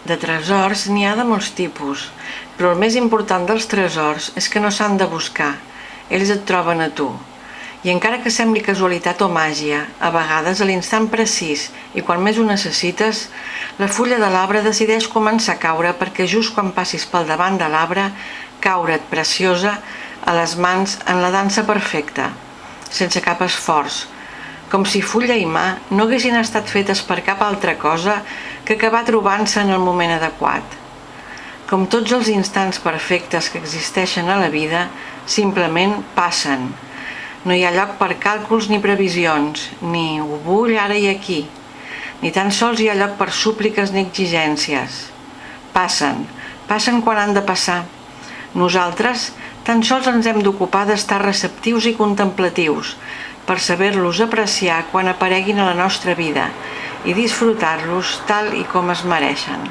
De tresors n'hi ha de molts tipus, però el més important dels tresors és que no s'han de buscar, ells et troben a tu. I encara que sembli casualitat o màgia, a vegades a l'instant precís i quan més ho necessites, la fulla de l'arbre decideix començar a caure perquè just quan passis pel davant de l'arbre, caure't preciosa a les mans en la dansa perfecta, sense cap esforç, com si fulla i mà no haguessin estat fetes per cap altra cosa que acabar trobant-se en el moment adequat. Com tots els instants perfectes que existeixen a la vida, simplement passen. No hi ha lloc per càlculs ni previsions, ni ho vull ara i aquí, ni tan sols hi ha lloc per súpliques ni exigències. Passen quan han de passar. Nosaltres tan sols ens hem d'ocupar d'estar receptius i contemplatius, per saber-los apreciar quan apareguin a la nostra vida i disfrutar-los tal i com es mereixen.